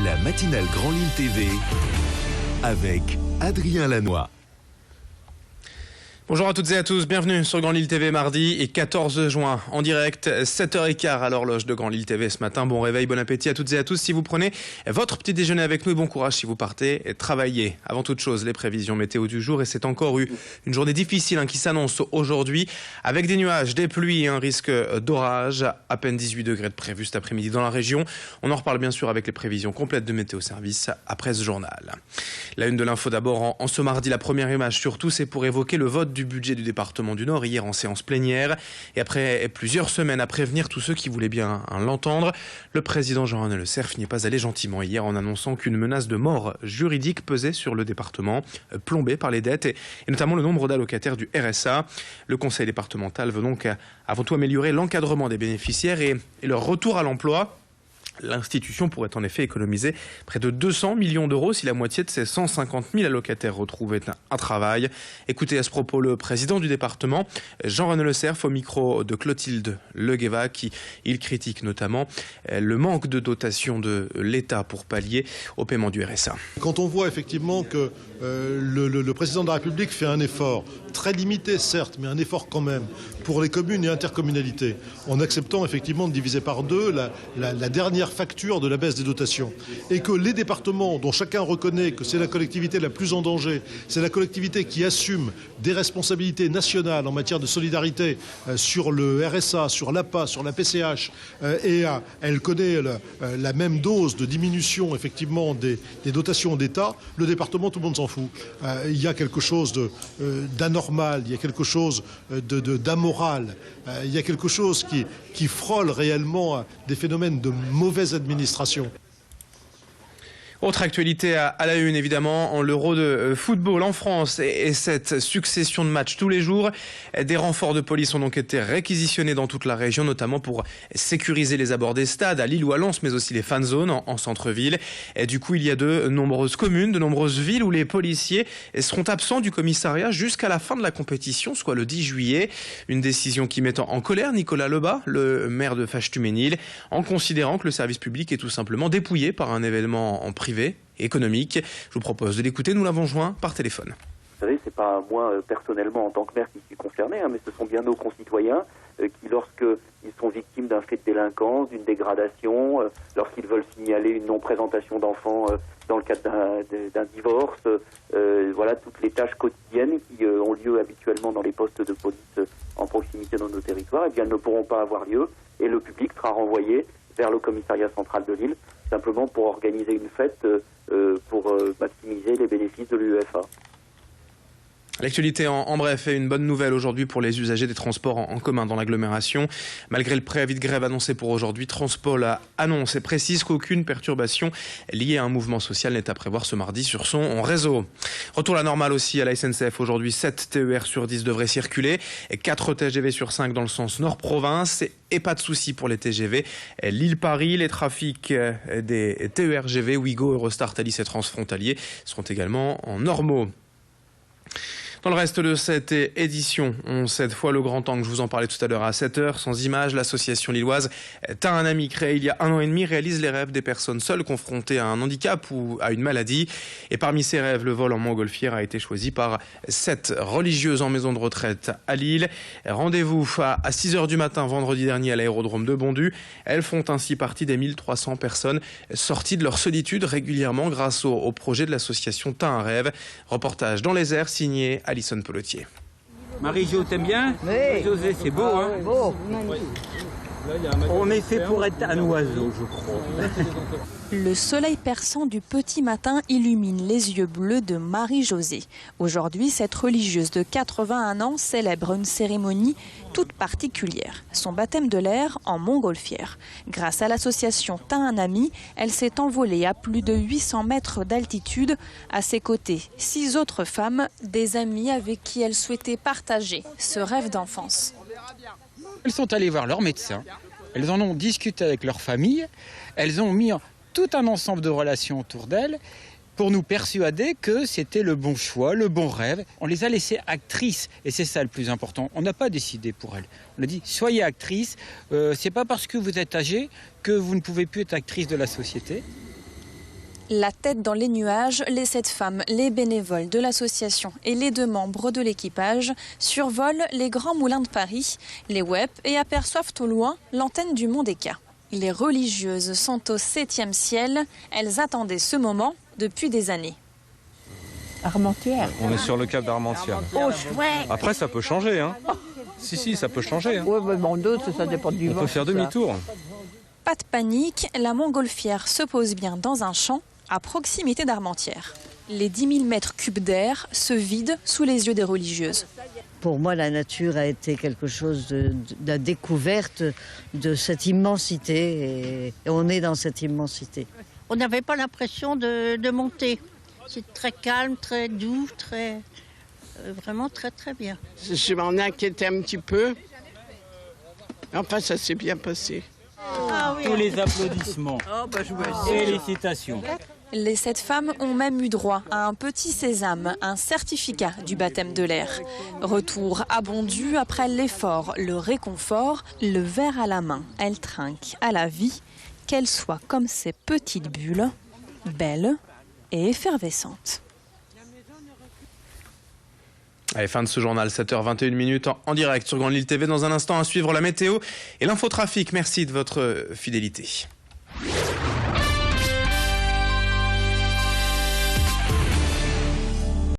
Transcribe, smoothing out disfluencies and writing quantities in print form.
La matinale Grand Lille TV avec Adrien Lanois. Bonjour à toutes et à tous, bienvenue sur Grand Lille TV mardi et 14 juin en direct, 7h15 à l'horloge de Grand Lille TV ce matin. Bon réveil, bon appétit à toutes et à tous si vous prenez votre petit déjeuner avec nous et bon courage si vous partez travailler. Avant toute chose, les prévisions météo du jour et c'est encore une journée difficile qui s'annonce aujourd'hui avec des nuages, des pluies et un risque d'orage. À peine 18 degrés de prévu cet après-midi dans la région. On en reparle bien sûr avec les prévisions complètes de Météo Service après ce journal. La une de l'info d'abord en ce mardi, la première image surtout c'est pour évoquer le vote du budget du département du Nord hier en séance plénière et après plusieurs semaines à prévenir tous ceux qui voulaient bien l'entendre, le président Jean-René Le Cerf n'y est pas allé gentiment hier en annonçant qu'une menace de mort juridique pesait sur le département, plombé par les dettes et notamment le nombre d'allocataires du RSA. Le conseil départemental veut donc avant tout améliorer l'encadrement des bénéficiaires et leur retour à l'emploi. L'institution pourrait en effet économiser près de 200 millions d'euros si la moitié de ses 150 000 allocataires retrouvaient un travail. Écoutez à ce propos le président du département, Jean-René Le Cerf, au micro de Clotilde Legueva, il critique notamment le manque de dotation de l'État pour pallier au paiement du RSA. Quand on voit effectivement que le président de la République fait un effort, très limité certes, mais un effort quand même, pour les communes et intercommunalités, en acceptant effectivement de diviser par deux la dernière facture de la baisse des dotations, et que les départements dont chacun reconnaît que c'est la collectivité la plus en danger, c'est la collectivité qui assume des responsabilités nationales en matière de solidarité sur le RSA, sur l'APA, sur la PCH, et elle connaît la même dose de diminution effectivement des dotations d'État, le département, tout le monde s'en fout. Il y a quelque chose d'anormal, il y a quelque chose d'amoral, il y a quelque chose qui frôle réellement des phénomènes de mauvaise administration. Autre actualité à la une, évidemment, l'Euro de football en France et cette succession de matchs tous les jours. Des renforts de police ont donc été réquisitionnés dans toute la région, notamment pour sécuriser les abords des stades à Lille ou à Lens, mais aussi les fan zones en centre-ville. Et du coup, il y a de nombreuses communes, de nombreuses villes où les policiers seront absents du commissariat jusqu'à la fin de la compétition, soit le 10 juillet. Une décision qui met en colère Nicolas Lebas, le maire de Fâche-Tuménil, en considérant que le service public est tout simplement dépouillé par un événement en privé économique. Je vous propose de l'écouter, nous l'avons joint par téléphone. Vous savez, c'est pas moi personnellement en tant que maire qui suis concerné, mais ce sont bien nos concitoyens qui, lorsqu'ils sont victimes d'un fait de délinquance, d'une dégradation, lorsqu'ils veulent signaler une non-présentation d'enfants dans le cadre d'un divorce, voilà toutes les tâches quotidiennes qui ont lieu habituellement dans les postes de police en proximité dans nos territoires, eh bien, elles ne pourront pas avoir lieu et le public sera renvoyé vers le commissariat central de Lille, simplement pour organiser une fête pour maximiser les bénéfices de l'UEFA. L'actualité en bref est une bonne nouvelle aujourd'hui pour les usagers des transports en commun dans l'agglomération. Malgré le préavis de grève annoncé pour aujourd'hui, Transpol annonce et précise qu'aucune perturbation liée à un mouvement social n'est à prévoir ce mardi sur son réseau. Retour à la normale aussi à la SNCF. Aujourd'hui, 7 TER sur 10 devraient circuler, 4 TGV sur 5 dans le sens nord-province et pas de soucis pour les TGV. Lille-Paris, les trafics des TER-GV, Ouigo, Eurostar, Thalys et Transfrontalier seront également en normaux. Dans le reste de cette édition, cette fois le grand angle, je vous en parlais tout à l'heure à 7h, sans images, l'association lilloise T'as un ami, créée il y a 1 an et demi, réalise les rêves des personnes seules confrontées à un handicap ou à une maladie. Et parmi ces rêves, le vol en montgolfière a été choisi par 7 religieuses en maison de retraite à Lille. Rendez-vous à 6h du matin vendredi dernier à l'aérodrome de Bondu. Elles font ainsi partie des 1300 personnes sorties de leur solitude régulièrement grâce au projet de l'association T'as un rêve. Reportage dans les airs signé Alison Pelletier. Marie-Jo, t'aimes bien? Oui. José, c'est beau, hein? Beau. On est fait pour être un oiseau, je crois. Le soleil perçant du petit matin illumine les yeux bleus de Marie-Josée. Aujourd'hui, cette religieuse de 81 ans célèbre une cérémonie toute particulière, son baptême de l'air en montgolfière. Grâce à l'association T'as un ami, elle s'est envolée à plus de 800 mètres d'altitude. À ses côtés, 6 autres femmes, des amies avec qui elle souhaitait partager ce rêve d'enfance. Elles sont allées voir leur médecin, elles en ont discuté avec leur famille, elles ont mis tout un ensemble de relations autour d'elles pour nous persuader que c'était le bon choix, le bon rêve. On les a laissées actrices et c'est ça le plus important. On n'a pas décidé pour elles. On a dit soyez actrices, c'est pas parce que vous êtes âgées que vous ne pouvez plus être actrice de la société. La tête dans les nuages, les 7 femmes, les bénévoles de l'association et les 2 membres de l'équipage survolent les grands moulins de Paris, les WEP et aperçoivent au loin l'antenne du Mont des Cats. Les religieuses sont au 7e ciel. Elles attendaient ce moment depuis des années. Armentières. On est sur le cap d'Armentières. Oh, chouette. Après, ça peut changer, hein. Si, ça peut changer. Hein. Oui, mais bon, d'autres, ça dépend du vent. On peut faire demi-tour. Pas de panique, la montgolfière se pose bien dans un champ à proximité d'Armentières. Les 10 000 mètres cubes d'air se vident sous les yeux des religieuses. Pour moi, la nature a été quelque chose de la découverte de cette immensité et on est dans cette immensité. On n'avait pas l'impression de monter. C'est très calme, très doux, vraiment très très bien. Je m'en inquiétais un petit peu. Enfin, ça s'est bien passé. Ah oui. Tous les applaudissements. Oh, bah, félicitations. Les 7 femmes ont même eu droit à un petit sésame, un certificat du baptême de l'air. Retour abondu après l'effort, le réconfort, le verre à la main. Elles trinquent à la vie, qu'elle soit comme ces petites bulles, belles et effervescentes. Allez, fin de ce journal, 7h21 en direct sur Grande Lille TV. Dans un instant, à suivre la météo et l'infotrafic. Merci de votre fidélité.